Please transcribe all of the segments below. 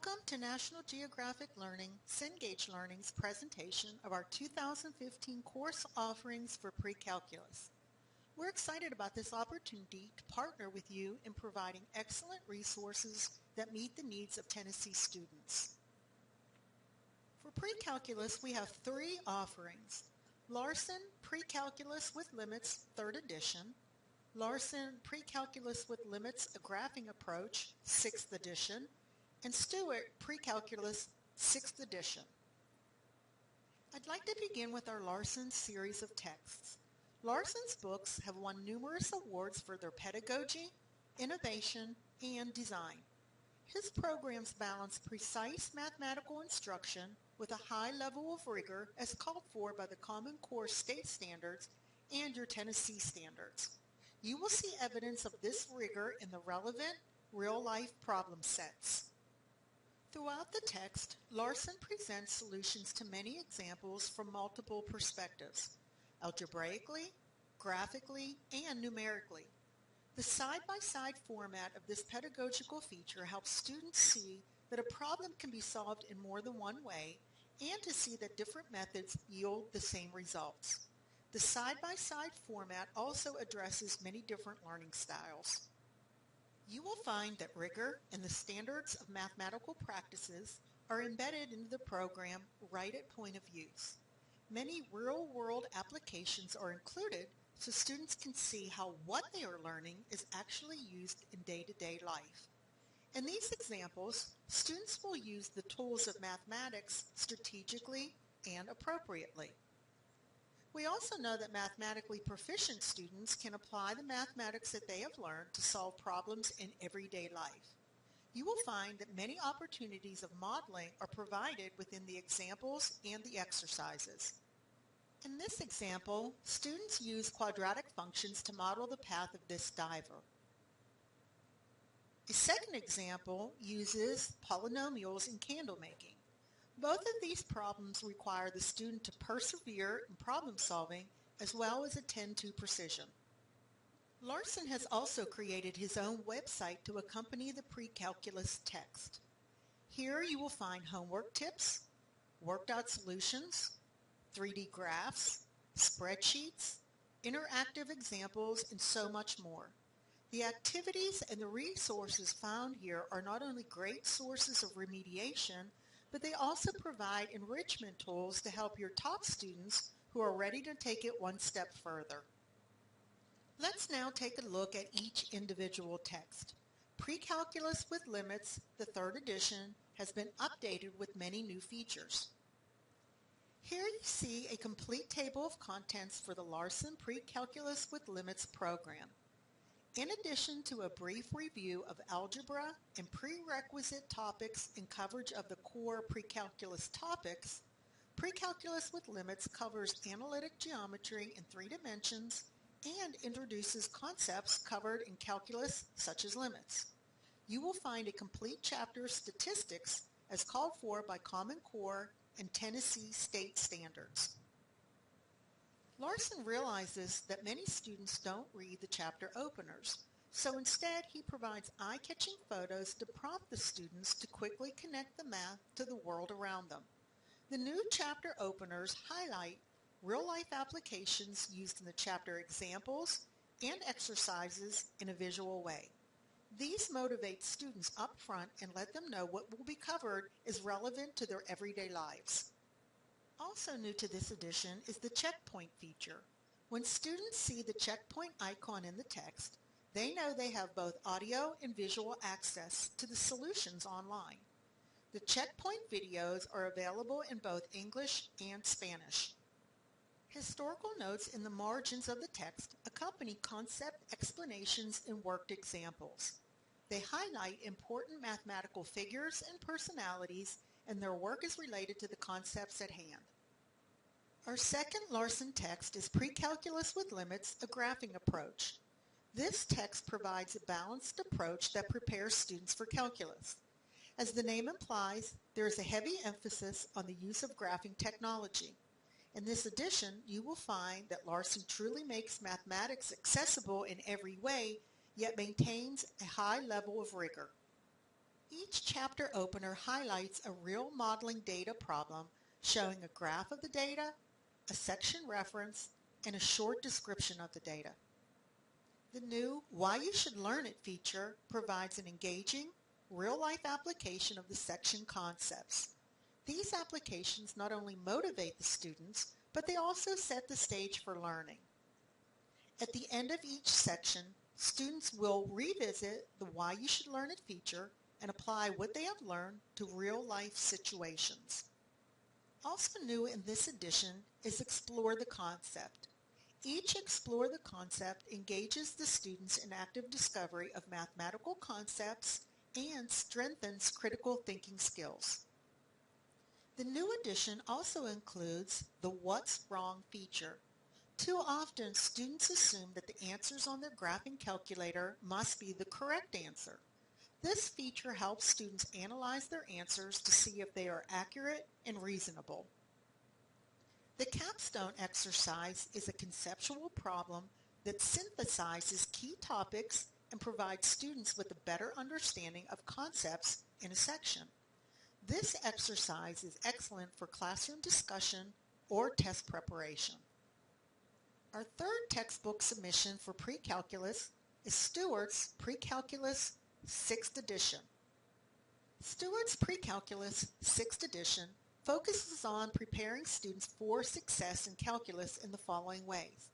Welcome to National Geographic Learning, Cengage Learning's presentation of our 2015 course offerings for pre-calculus. We're excited about this opportunity to partner with you in providing excellent resources that meet the needs of Tennessee students. For pre-calculus, we have three offerings: Larson Pre-Calculus with Limits, 3rd edition, Larson Pre-Calculus with Limits, a Graphing Approach, 6th edition, and Stewart Pre-Calculus, 6th edition. I'd like to begin with our Larson series of texts. Larson's books have won numerous awards for their pedagogy, innovation, and design. His programs balance precise mathematical instruction with a high level of rigor as called for by the Common Core state standards and your Tennessee standards. You will see evidence of this rigor in the relevant, real-life problem sets. Throughout the text, Larson presents solutions to many examples from multiple perspectives: algebraically, graphically, and numerically. The side-by-side format of this pedagogical feature helps students see that a problem can be solved in more than one way and to see that different methods yield the same results. The side-by-side format also addresses many different learning styles. You will find that rigor and the standards of mathematical practices are embedded into the program right at point of use. Many real-world applications are included so students can see how what they are learning is actually used in day-to-day life. In these examples, students will use the tools of mathematics strategically and appropriately. We also know that mathematically proficient students can apply the mathematics that they have learned to solve problems in everyday life. You will find that many opportunities of modeling are provided within the examples and the exercises. In this example, students use quadratic functions to model the path of this diver. A second example uses polynomials in candle making. Both of these problems require the student to persevere in problem solving as well as attend to precision. Larson has also created his own website to accompany the pre-calculus text. Here you will find homework tips, worked out solutions, 3D graphs, spreadsheets, interactive examples, and so much more. The activities and the resources found here are not only great sources of remediation, but they also provide enrichment tools to help your top students who are ready to take it one step further. Let's now take a look at each individual text. Pre-Calculus with Limits, the 3rd edition, has been updated with many new features. Here you see a complete table of contents for the Larson Pre-Calculus with Limits program. In addition to a brief review of algebra and prerequisite topics and coverage of the core pre-calculus topics, Pre-Calculus with Limits covers analytic geometry in 3 dimensions and introduces concepts covered in calculus such as limits. You will find a complete chapter of statistics as called for by Common Core and Tennessee state standards. Larson realizes that many students don't read the chapter openers, so instead he provides eye-catching photos to prompt the students to quickly connect the math to the world around them. The new chapter openers highlight real-life applications used in the chapter examples and exercises in a visual way. These motivate students up front and let them know what will be covered is relevant to their everyday lives. Also new to this edition is the checkpoint feature. When students see the checkpoint icon in the text, they know they have both audio and visual access to the solutions online. The checkpoint videos are available in both English and Spanish. Historical notes in the margins of the text accompany concept explanations and worked examples. They highlight important mathematical figures and personalities, and their work is related to the concepts at hand. Our second Larson text is Pre-Calculus with Limits, a Graphing Approach. This text provides a balanced approach that prepares students for calculus. As the name implies, there is a heavy emphasis on the use of graphing technology. In this edition, you will find that Larson truly makes mathematics accessible in every way, yet maintains a high level of rigor. Each chapter opener highlights a real modeling data problem showing a graph of the data, a section reference, and a short description of the data. The new Why You Should Learn It feature provides an engaging, real-life application of the section concepts. These applications not only motivate the students, but they also set the stage for learning. At the end of each section, students will revisit the Why You Should Learn It feature and apply what they have learned to real-life situations. Also new in this edition is Explore the Concept. Each Explore the Concept engages the students in active discovery of mathematical concepts and strengthens critical thinking skills. The new edition also includes the What's Wrong feature. Too often, students assume that the answers on their graphing calculator must be the correct answer. This feature helps students analyze their answers to see if they are accurate and reasonable. The capstone exercise is a conceptual problem that synthesizes key topics and provides students with a better understanding of concepts in a section. This exercise is excellent for classroom discussion or test preparation. Our third textbook submission for PreCalculus is Stewart's PreCalculus 6th edition. Stewart's PreCalculus 6th edition focuses on preparing students for success in calculus in the following ways.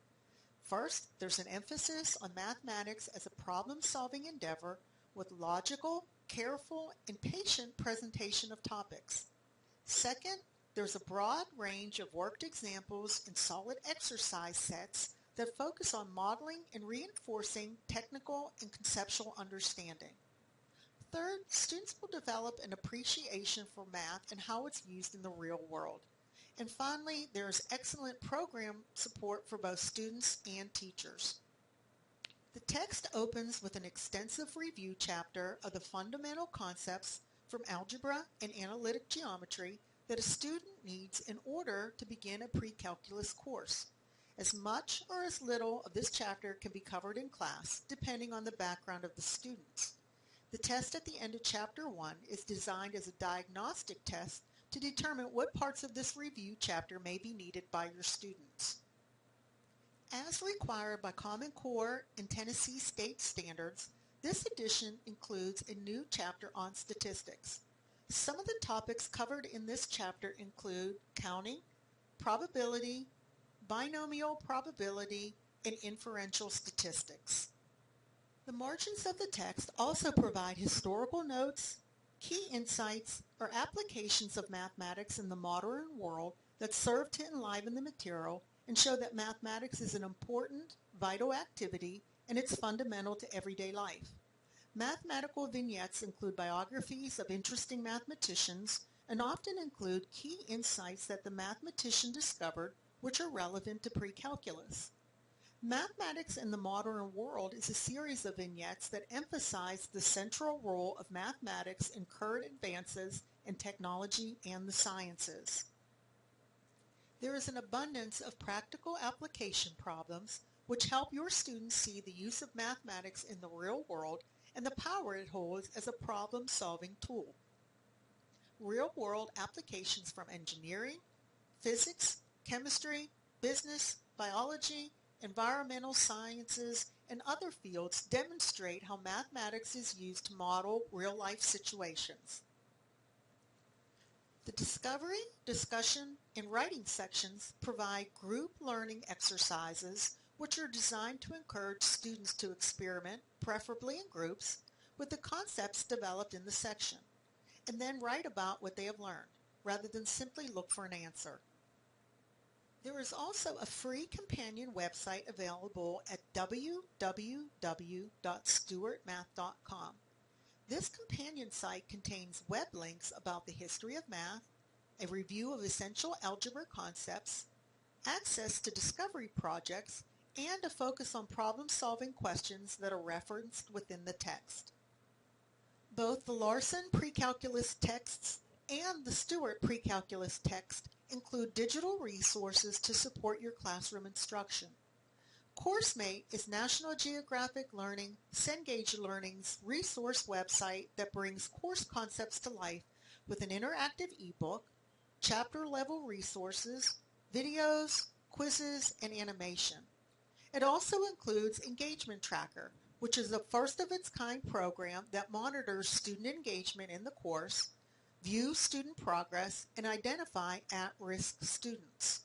First, there's an emphasis on mathematics as a problem-solving endeavor with logical, careful, and patient presentation of topics. Second, there's a broad range of worked examples and solid exercise sets that focus on modeling and reinforcing technical and conceptual understanding. Third, students will develop an appreciation for math and how it's used in the real world. And finally, there is excellent program support for both students and teachers. The text opens with an extensive review chapter of the fundamental concepts from algebra and analytic geometry that a student needs in order to begin a pre-calculus course. As much or as little of this chapter can be covered in class, depending on the background of the students. The test at the end of Chapter 1 is designed as a diagnostic test to determine what parts of this review chapter may be needed by your students. As required by Common Core and Tennessee state standards, this edition includes a new chapter on statistics. Some of the topics covered in this chapter include counting, probability, binomial probability, and inferential statistics. The margins of the text also provide historical notes, key insights, or applications of mathematics in the modern world that serve to enliven the material and show that mathematics is an important, vital activity and it's fundamental to everyday life. Mathematical vignettes include biographies of interesting mathematicians and often include key insights that the mathematician discovered which are relevant to pre-calculus. Mathematics in the Modern World is a series of vignettes that emphasize the central role of mathematics in current advances in technology and the sciences. There is an abundance of practical application problems which help your students see the use of mathematics in the real world and the power it holds as a problem-solving tool. Real-world applications from engineering, physics, chemistry, business, biology, environmental sciences, and other fields demonstrate how mathematics is used to model real-life situations. The discovery, discussion, and writing sections provide group learning exercises which are designed to encourage students to experiment, preferably in groups, with the concepts developed in the section, and then write about what they have learned, rather than simply look for an answer. There is also a free companion website available at www.stewartmath.com. This companion site contains web links about the history of math, a review of essential algebra concepts, access to discovery projects, and a focus on problem-solving questions that are referenced within the text. Both the Larson PreCalculus texts and the Stewart PreCalculus text include digital resources to support your classroom instruction. CourseMate is National Geographic Learning, Cengage Learning's resource website that brings course concepts to life with an interactive ebook, chapter-level resources, videos, quizzes, and animation. It also includes Engagement Tracker, which is a first-of-its-kind program that monitors student engagement in the course, views student progress, and identify at-risk students.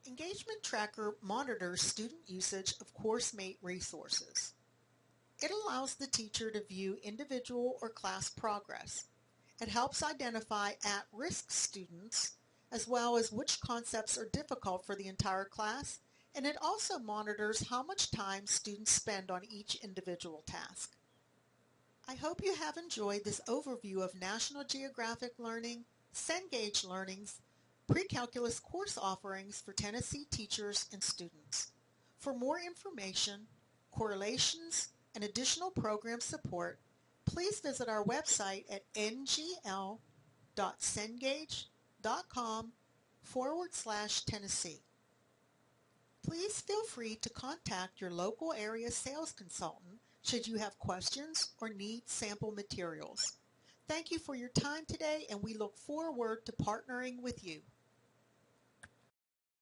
Engagement Tracker monitors student usage of CourseMate resources. It allows the teacher to view individual or class progress. It helps identify at-risk students, as well as which concepts are difficult for the entire class, and it also monitors how much time students spend on each individual task. I hope you have enjoyed this overview of National Geographic Learning, Cengage Learning's PreCalculus course offerings for Tennessee teachers and students. For more information, correlations, and additional program support, please visit our website at ngl.cengage.com/Tennessee. Please feel free to contact your local area sales consultant should you have questions or need sample materials. Thank you for your time today, and we look forward to partnering with you.